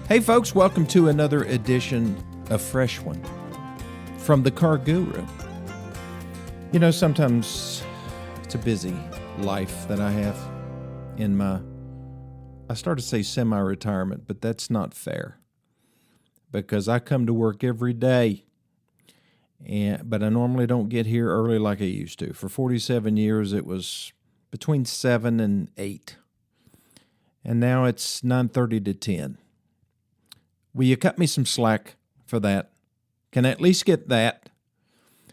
Hey folks, welcome to another edition of Fresh One from the Car Guru. You know, sometimes it's a busy life that I have in I started to say semi-retirement, but that's not fair because I come to work every day, but I normally don't get here early like I used to. For 47 years, it was between 7 and 8, and now it's 9:30 to 10. Will you cut me some slack for that? Can I at least get that?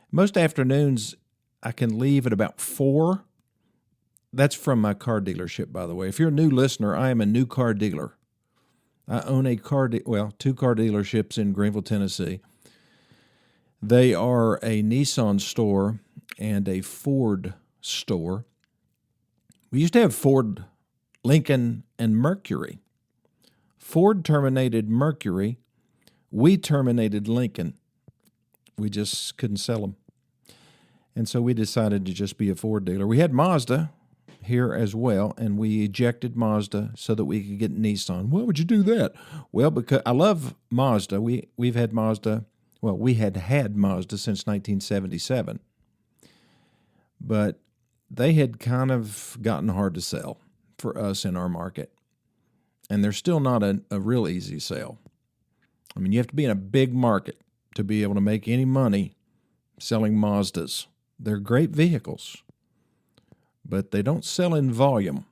Most afternoons, I can leave at about 4. That's from my car dealership, by the way. If you're a new listener, I am a new car dealer. I own two car dealerships in Greenville, Tennessee. They are a Nissan store and a Ford store. We used to have Ford, Lincoln, and Mercury. Ford terminated Mercury. We terminated Lincoln. We just couldn't sell them. And so we decided to just be a Ford dealer. We had Mazda here as well, and we ejected Mazda so that we could get Nissan. Why would you do that? Well, because I love Mazda. We've had Mazda. Well, we had Mazda since 1977. But they had kind of gotten hard to sell for us in our market. And they're still not a real easy sale. I mean, you have to be in a big market to be able to make any money selling Mazdas. They're great vehicles, but they don't sell in volume.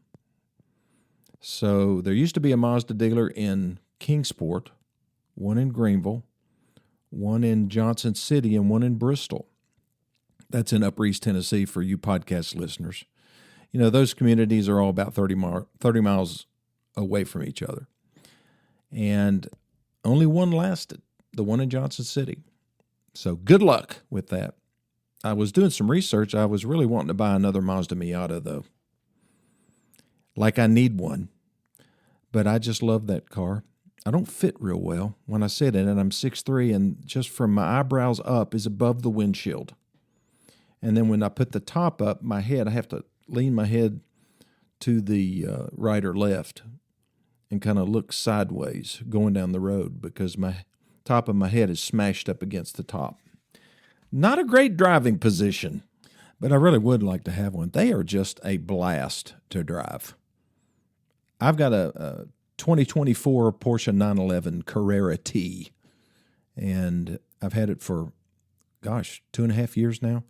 So there used to be a Mazda dealer in Kingsport, one in Greenville, one in Johnson City, and one in Bristol. That's in Upper East Tennessee for you podcast listeners. You know, those communities are all about 30 miles away from each other. And only one lasted, the one in Johnson City. So good luck with that. I was doing some research. I was really wanting to buy another Mazda Miata, though. Like I need one. But I just love that car. I don't fit real well when I sit in it. I'm 6'3", and just from my eyebrows up is above the windshield. And then when I put the top up, my head, I have to lean my head to the right or left and kind of look sideways going down the road because my top of my head is smashed up against the top. Not a great driving position, but I really would like to have one. They are just a blast to drive. I've got a 2024 Porsche 911 Carrera T, and I've had it for, 2.5 years now,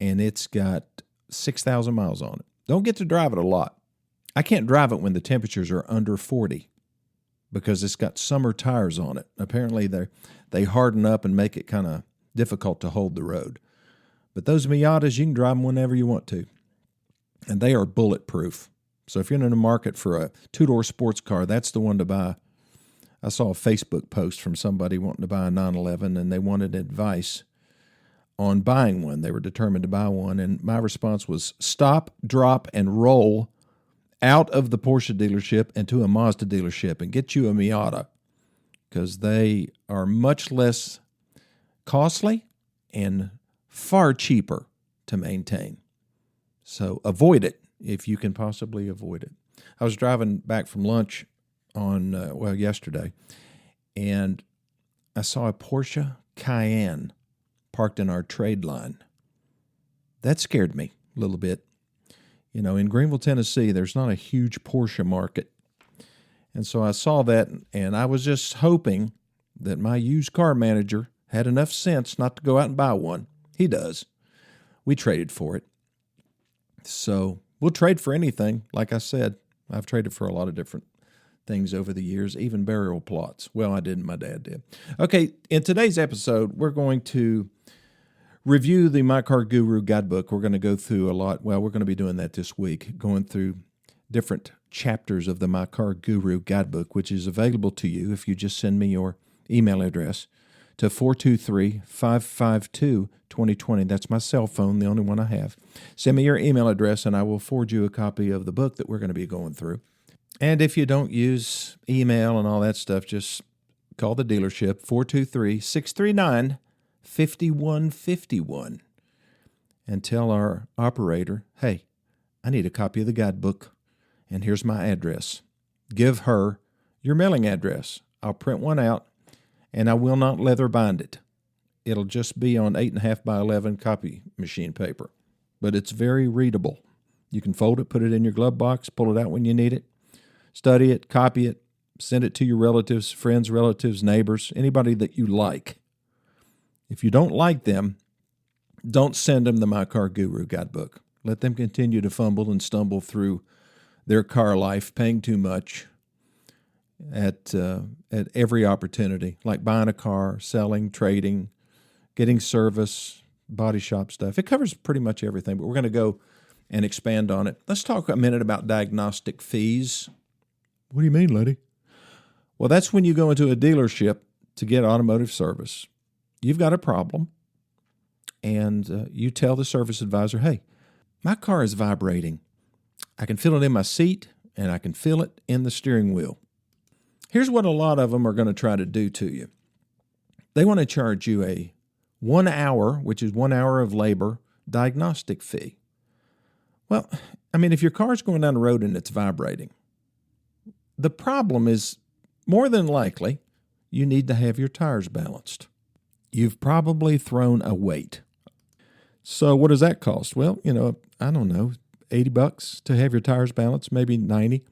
and it's got 6,000 miles on it. Don't get to drive it a lot. I can't drive it when the temperatures are under 40 because it's got summer tires on it. Apparently, they harden up and make it kind of difficult to hold the road. But those Miatas, you can drive them whenever you want to, and they are bulletproof. So if you're in the market for a two-door sports car, that's the one to buy. I saw a Facebook post from somebody wanting to buy a 911, and they wanted advice on buying one. They were determined to buy one, and my response was stop, drop, and roll out of the Porsche dealership and to a Mazda dealership and get you a Miata because they are much less costly and far cheaper to maintain. So avoid it if you can possibly avoid it. I was driving back from lunch yesterday, and I saw a Porsche Cayenne parked in our trade line. That scared me a little bit. You know, in Greenville, Tennessee, there's not a huge Porsche market. And so I saw that, and I was just hoping that my used car manager had enough sense not to go out and buy one. He does. We traded for it. So we'll trade for anything. Like I said, I've traded for a lot of different things over the years, even burial plots. Well, I didn't. My dad did. Okay, in today's episode, we're going to review the My Car Guru Guidebook. We're going to go through a lot. Well, we're going to be doing that this week, going through different chapters of the My Car Guru Guidebook, which is available to you if you just send me your email address to 423-552-2020. That's my cell phone, the only one I have. Send me your email address, and I will forward you a copy of the book that we're going to be going through. And if you don't use email and all that stuff, just call the dealership, 423-639-5151, and tell our operator, hey, I need a copy of the guidebook, and here's my address. Give her your mailing address. I'll print one out, and I will not leather bind it. It'll just be on 8.5 by 11 copy machine paper, but it's very readable. You can fold it, put it in your glove box, pull it out when you need it, study it, copy it, send it to your relatives, friends, relatives, neighbors, anybody that you like. If you don't like them, don't send them the My Car Guru Guidebook. Let them continue to fumble and stumble through their car life, paying too much at every opportunity, like buying a car, selling, trading, getting service, body shop stuff. It covers pretty much everything, but we're going to go and expand on it. Let's talk a minute about diagnostic fees. What do you mean, Letty? Well, that's when you go into a dealership to get automotive service. You've got a problem, and you tell the service advisor, hey, my car is vibrating. I can feel it in my seat, and I can feel it in the steering wheel. Here's what a lot of them are going to try to do to you. They want to charge you a 1 hour, which is 1 hour of labor, diagnostic fee. Well, I mean, if your car's going down the road and it's vibrating, the problem is more than likely you need to have your tires balanced. You've probably thrown a weight. So what does that cost? Well, I don't know, $80 to have your tires balanced, maybe 90.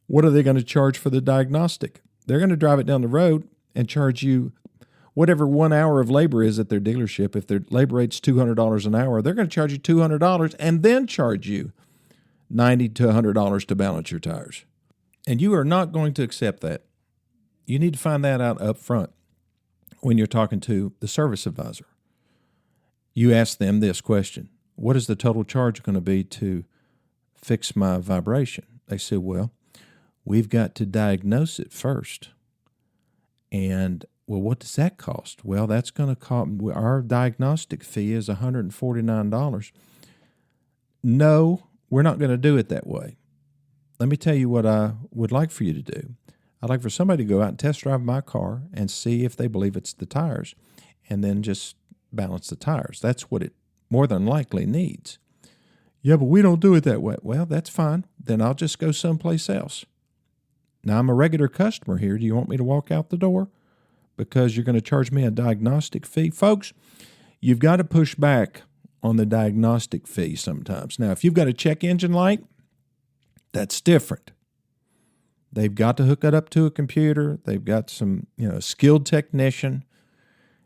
What are they going to charge for the diagnostic? They're going to drive it down the road and charge you whatever 1 hour of labor is at their dealership. If their labor rate's $200 an hour, they're going to charge you $200 and then charge you $90 to $100 to balance your tires. And you are not going to accept that. You need to find that out up front when you're talking to the service advisor. You ask them this question: what is the total charge going to be to fix my vibration? They say, well, we've got to diagnose it first. And, well, what does that cost? Well, that's going to cost, our diagnostic fee is $149. No, we're not going to do it that way. Let me tell you what I would like for you to do. I'd like for somebody to go out and test drive my car and see if they believe it's the tires, and then just balance the tires. That's what it more than likely needs. Yeah, but we don't do it that way. Well, that's fine. Then I'll just go someplace else. Now, I'm a regular customer here. Do you want me to walk out the door because you're going to charge me a diagnostic fee? Folks, you've got to push back on the diagnostic fee sometimes. Now, if you've got a check engine light, that's different. They've got to hook it up to a computer. They've got some, a skilled technician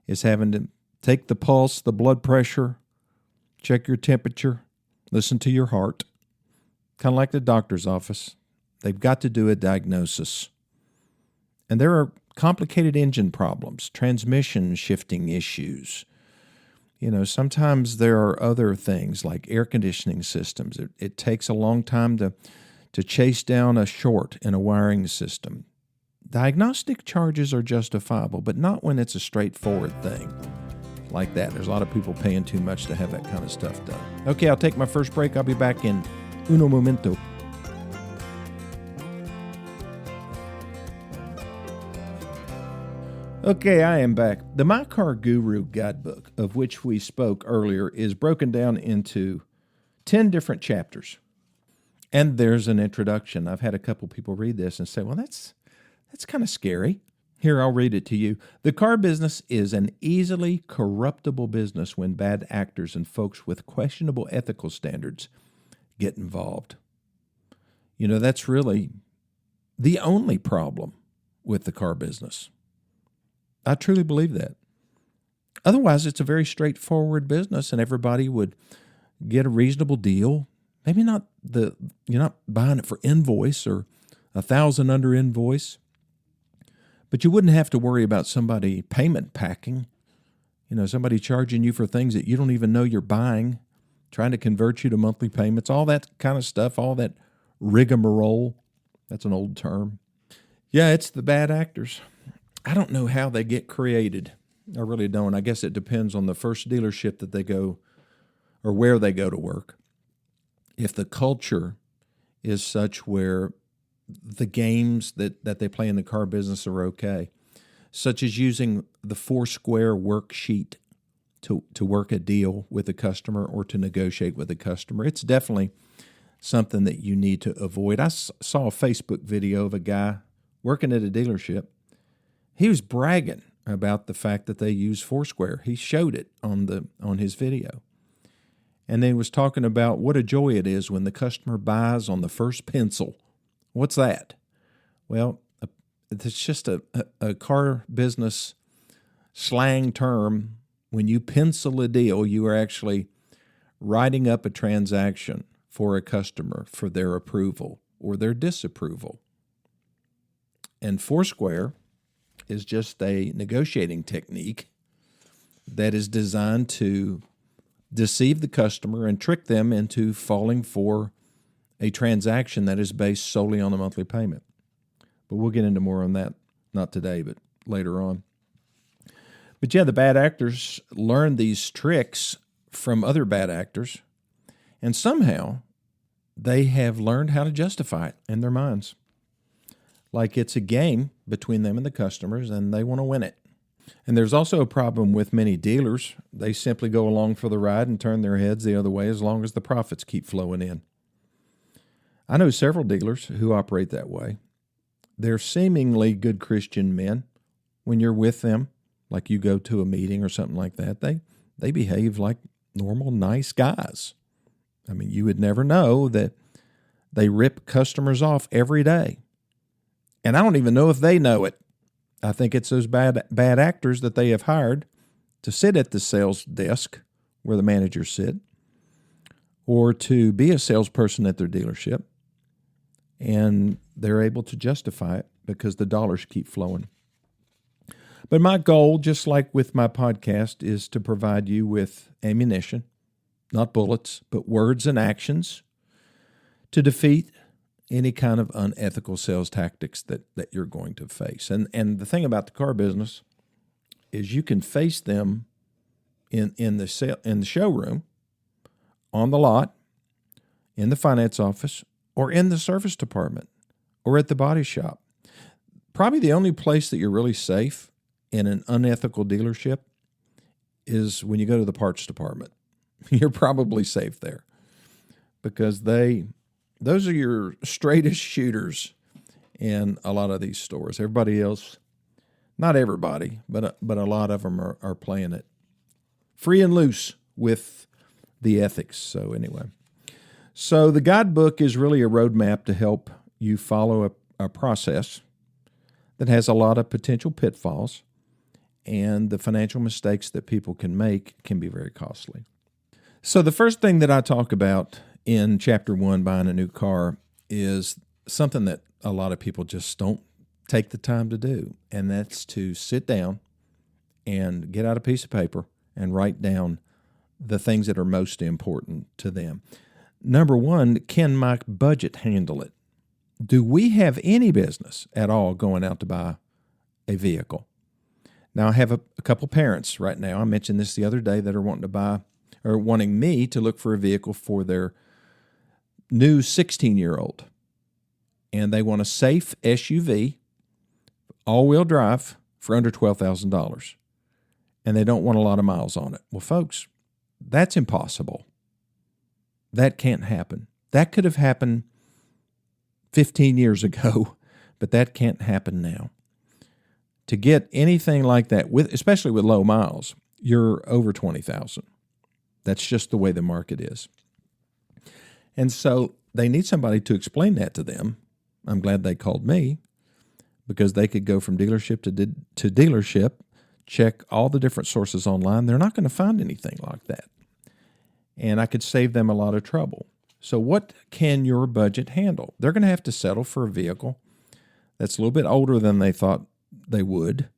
is having to take the pulse, the blood pressure, check your temperature, listen to your heart, kind of like the doctor's office. They've got to do a diagnosis. And there are complicated engine problems, transmission shifting issues. Sometimes there are other things like air conditioning systems. It takes a long time to chase down a short in a wiring system. Diagnostic charges are justifiable, but not when it's a straightforward thing like that. There's a lot of people paying too much to have that kind of stuff done. Okay, I'll take my first break. I'll be back in uno momento. Okay, I am back. The My Car Guru Guidebook, of which we spoke earlier, is broken down into 10 different chapters. And there's an introduction. I've had a couple people read this and say, well, that's kind of scary. Here, I'll read it to you. The car business is an easily corruptible business when bad actors and folks with questionable ethical standards get involved. That's really the only problem with the car business. I truly believe that. Otherwise, it's a very straightforward business and everybody would get a reasonable deal. Maybe not you're not buying it for invoice or 1,000 under invoice, but you wouldn't have to worry about somebody payment packing, somebody charging you for things that you don't even know you're buying, trying to convert you to monthly payments, all that kind of stuff, all that rigmarole. That's an old term. Yeah, it's the bad actors. I don't know how they get created. I really don't. I guess it depends on the first dealership that they go or where they go to work. If the culture is such where the games that they play in the car business are okay, such as using the Foursquare worksheet to work a deal with a customer or to negotiate with a customer, it's definitely something that you need to avoid. I saw a Facebook video of a guy working at a dealership, He was bragging about the fact that they use Foursquare. He showed it on his video. And then he was talking about what a joy it is when the customer buys on the first pencil. What's that? Well, it's just a car business slang term. When you pencil a deal, you are actually writing up a transaction for a customer for their approval or their disapproval. And Foursquare is just a negotiating technique that is designed to deceive the customer and trick them into falling for a transaction that is based solely on a monthly payment. But we'll get into more on that, not today, but later on. But yeah, the bad actors learn these tricks from other bad actors, and somehow they have learned how to justify it in their minds. Like it's a game between them and the customers, and they want to win it. And there's also a problem with many dealers. They simply go along for the ride and turn their heads the other way as long as the profits keep flowing in. I know several dealers who operate that way. They're seemingly good Christian men. When you're with them, like you go to a meeting or something like that, they behave like normal, nice guys. I mean, you would never know that they rip customers off every day. And I don't even know if they know it. I think it's those bad actors that they have hired to sit at the sales desk where the managers sit, or to be a salesperson at their dealership, and they're able to justify it because the dollars keep flowing. But my goal, just like with my podcast, is to provide you with ammunition, not bullets, but words and actions to defeat any kind of unethical sales tactics that you're going to face. And the thing about the car business is you can face them in the showroom, on the lot, in the finance office, or in the service department, or at the body shop. Probably the only place that you're really safe in an unethical dealership is when you go to the parts department. You're probably safe there because those are your straightest shooters in a lot of these stores. Everybody else, not everybody, but a lot of them are playing it free and loose with the ethics. So anyway, so the guidebook is really a roadmap to help you follow a process that has a lot of potential pitfalls, and the financial mistakes that people can make can be very costly. So the first thing that I talk about in Chapter 1, buying a new car, is something that a lot of people just don't take the time to do, and that's to sit down and get out a piece of paper and write down the things that are most important to them. Number one, can my budget handle it? Do we have any business at all going out to buy a vehicle? Now, I have a couple parents right now. I mentioned this the other day that are wanting me to look for a vehicle for their new 16-year-old. And they want a safe SUV, all-wheel drive, for under $12,000. And they don't want a lot of miles on it. Well, folks, that's impossible. That can't happen. That could have happened 15 years ago, but that can't happen now. To get anything like that, especially with low miles, you're over $20,000. That's just the way the market is. And so they need somebody to explain that to them. I'm glad they called me because they could go from dealership to dealership, check all the different sources online. They're not going to find anything like that. And I could save them a lot of trouble. So what can your budget handle? They're going to have to settle for a vehicle that's a little bit older than they thought they would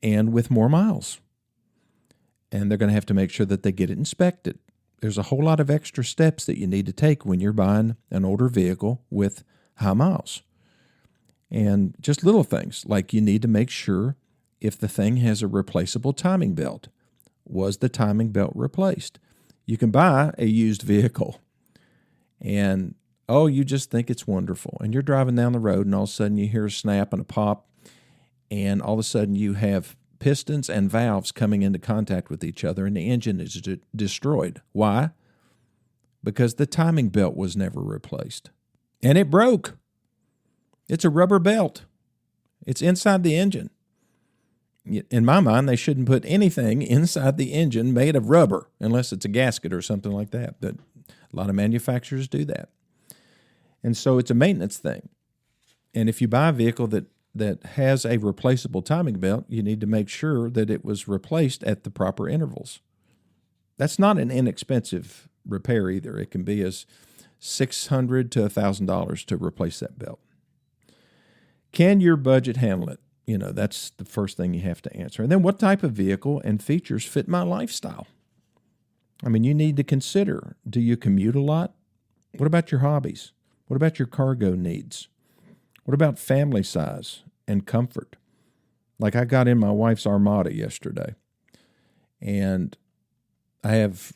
and with more miles. And they're going to have to make sure that they get it inspected. There's a whole lot of extra steps that you need to take when you're buying an older vehicle with high miles. And just little things like you need to make sure if the thing has a replaceable timing belt. Was the timing belt replaced? You can buy a used vehicle and, you just think it's wonderful. And you're driving down the road and all of a sudden you hear a snap and a pop, and all of a sudden you have pistons and valves coming into contact with each other and the engine is destroyed. Why? Because the timing belt was never replaced. And it broke. It's a rubber belt. It's inside the engine. In my mind, they shouldn't put anything inside the engine made of rubber unless it's a gasket or something like that. But a lot of manufacturers do that. And so it's a maintenance thing. And if you buy a vehicle that has a replaceable timing belt, you need to make sure that it was replaced at the proper intervals. That's not an inexpensive repair either. It can be as $600 to $1,000 to replace that belt. Can your budget handle it? That's the first thing you have to answer. And then what type of vehicle and features fit my lifestyle? You need to consider, do you commute a lot? What about your hobbies? What about your cargo needs? What about family size and comfort? Like I got in my wife's Armada yesterday, and I have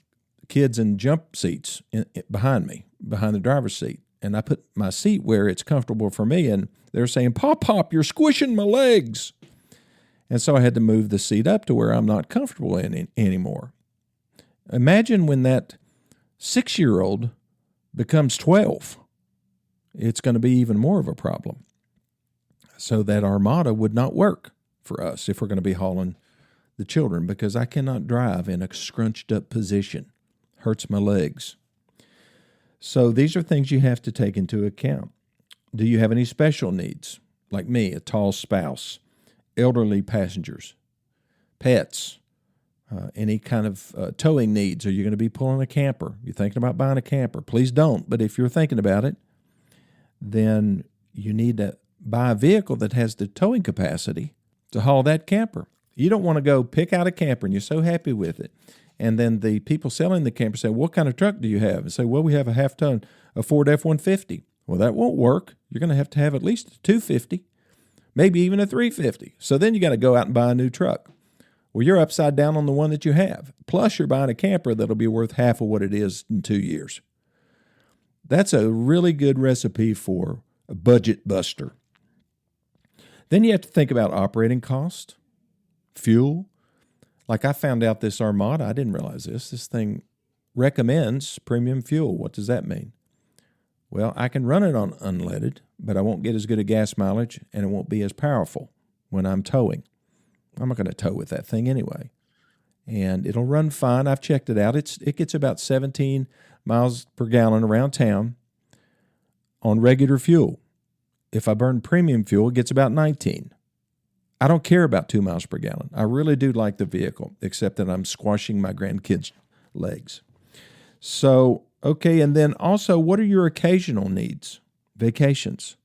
kids in jump seats behind me, behind the driver's seat. And I put my seat where it's comfortable for me, and they're saying, Pop, you're squishing my legs. And so I had to move the seat up to where I'm not comfortable in anymore. Imagine when that 6-year-old becomes 12. It's going to be even more of a problem. So that Armada would not work for us if we're going to be hauling the children, because I cannot drive in a scrunched up position. Hurts my legs. So these are things you have to take into account. Do you have any special needs? Like me, a tall spouse, elderly passengers, pets, any kind of towing needs? Are you going to be pulling a camper? You're thinking about buying a camper? Please don't. But if you're thinking about it, then you need to buy a vehicle that has the towing capacity to haul that camper. You don't want to go pick out a camper and you're so happy with it, and then the people selling the camper say, what kind of truck do you have? And say, well, we have a half-ton, a Ford F-150. Well, that won't work. You're going to have at least a 250, maybe even a 350. So then you got to go out and buy a new truck. Well, you're upside down on the one that you have. Plus, you're buying a camper that'll be worth half of what it is in 2 years. That's a really good recipe for a budget buster. Then you have to think about operating cost, fuel. Like I found out this Armada, I didn't realize this. This thing recommends premium fuel. What does that mean? Well, I can run it on unleaded, but I won't get as good a gas mileage, and it won't be as powerful when I'm towing. I'm not going to tow with that thing anyway. And it'll run fine. I've checked it out. It gets about 17 miles per gallon around town on regular fuel. If I burn premium fuel, it gets about 19. I don't care about 2 miles per gallon. I really do like the vehicle, except that I'm squashing my grandkids' legs. So, okay, and then also, what are your occasional needs? Vacations,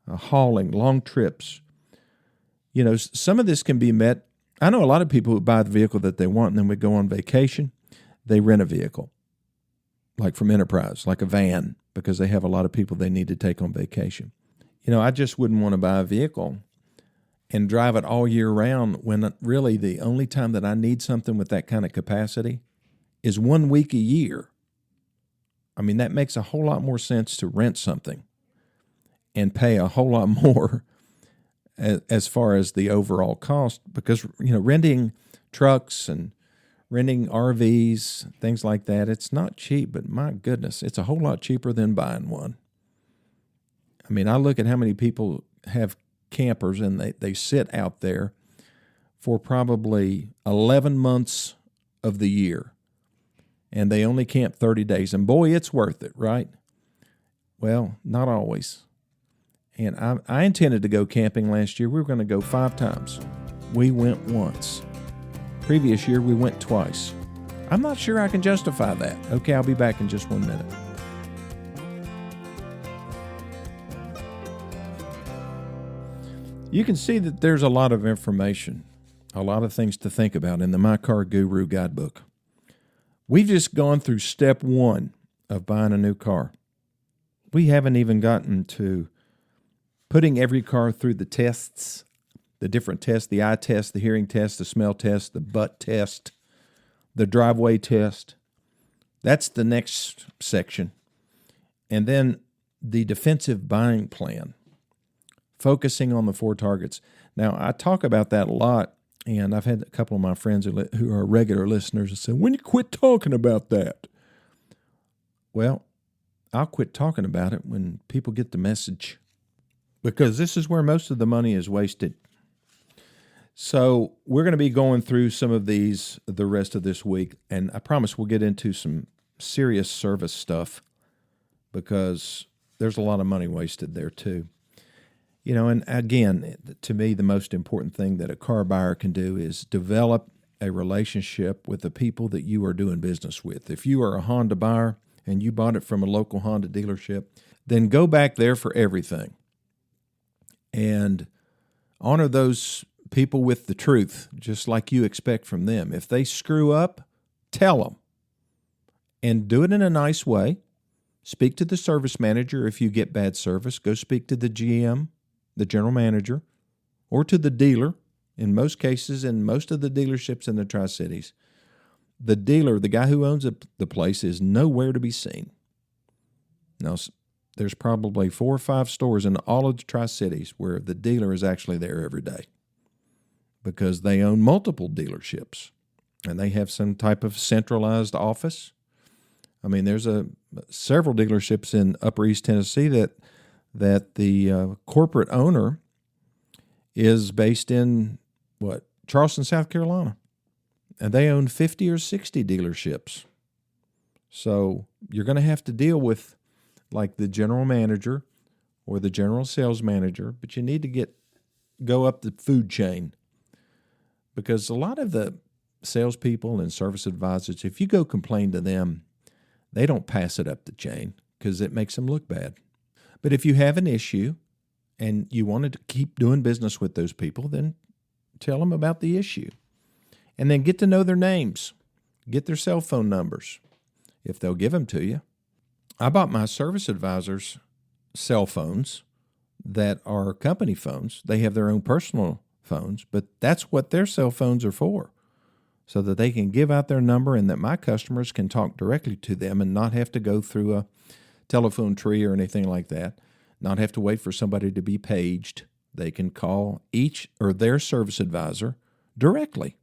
hauling, long trips. Some of this can be met. I know a lot of people who buy the vehicle that they want, and then we go on vacation, they rent a vehicle, like from Enterprise, like a van, because they have a lot of people they need to take on vacation. I just wouldn't want to buy a vehicle and drive it all year round when really the only time that I need something with that kind of capacity is 1 week a year. That makes a whole lot more sense to rent something and pay a whole lot more as far as the overall cost, because, renting trucks and renting RVs, things like that, it's not cheap, but my goodness, it's a whole lot cheaper than buying one. I look at how many people have campers, and they sit out there for probably 11 months of the year, and they only camp 30 days. And boy, it's worth it, right? Well, not always. And I intended to go camping last year. We were going to go 5 times. We went once. Previous year, we went twice. I'm not sure I can justify that. Okay, I'll be back in just 1 minute. You can see that there's a lot of information, a lot of things to think about in the My Car Guru Guidebook. We've just gone through step 1 of buying a new car. We haven't even gotten to putting every car through the tests, the different tests, the eye test, the hearing test, the smell test, the butt test, the driveway test. That's the next section. And then the defensive buying plan, focusing on the 4 targets. Now, I talk about that a lot, and I've had a couple of my friends who are regular listeners and say, when you quit talking about that? Well, I'll quit talking about it when people get the message, because this is where most of the money is wasted. So we're going to be going through some of these the rest of this week, and I promise we'll get into some serious service stuff because there's a lot of money wasted there too. You know, and again, to me, the most important thing that a car buyer can do is develop a relationship with the people that you are doing business with. If you are a Honda buyer and you bought it from a local Honda dealership, then go back there for everything and honor those people with the truth, just like you expect from them. If they screw up, tell them and do it in a nice way. Speak to the service manager. If you get bad service, go speak to the GM, the general manager, or to the dealer. In most cases, in most of the dealerships in the Tri-Cities, the dealer, the guy who owns the place, is nowhere to be seen. Now, there's probably 4 or 5 stores in all of the Tri-Cities where the dealer is actually there every day because they own multiple dealerships and they have some type of centralized office. I mean, there's several dealerships in Upper East Tennessee that the corporate owner is based in, Charleston, South Carolina. And they own 50 or 60 dealerships. So you're going to have to deal with like the general manager or the general sales manager, but you need to go up the food chain because a lot of the salespeople and service advisors, if you go complain to them, they don't pass it up the chain because it makes them look bad. But if you have an issue and you wanted to keep doing business with those people, then tell them about the issue. And then get to know their names. Get their cell phone numbers, if they'll give them to you. I bought my service advisors cell phones that are company phones. They have their own personal phones, but that's what their cell phones are for, so that they can give out their number and that my customers can talk directly to them and not have to go through a telephone tree or anything like that, not have to wait for somebody to be paged. They can call each or their service advisor directly.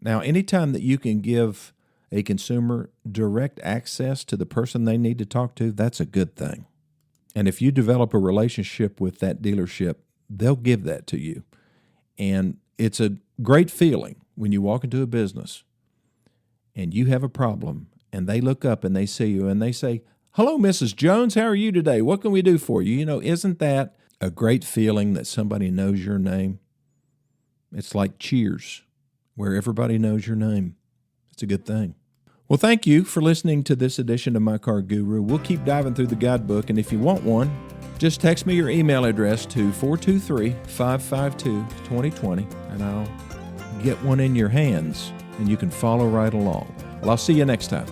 Now, anytime that you can give a consumer direct access to the person they need to talk to, that's a good thing. And if you develop a relationship with that dealership, they'll give that to you. And it's a great feeling when you walk into a business and you have a problem and they look up and they see you and they say, "Hello, Mrs. Jones, how are you today? What can we do for you?" You know, isn't that a great feeling that somebody knows your name? It's like Cheers, where everybody knows your name. It's a good thing. Well, thank you for listening to this edition of My Car Guru. We'll keep diving through the guidebook, and if you want one, just text me your email address to 423-552-2020, and I'll get one in your hands, and you can follow right along. Well, I'll see you next time.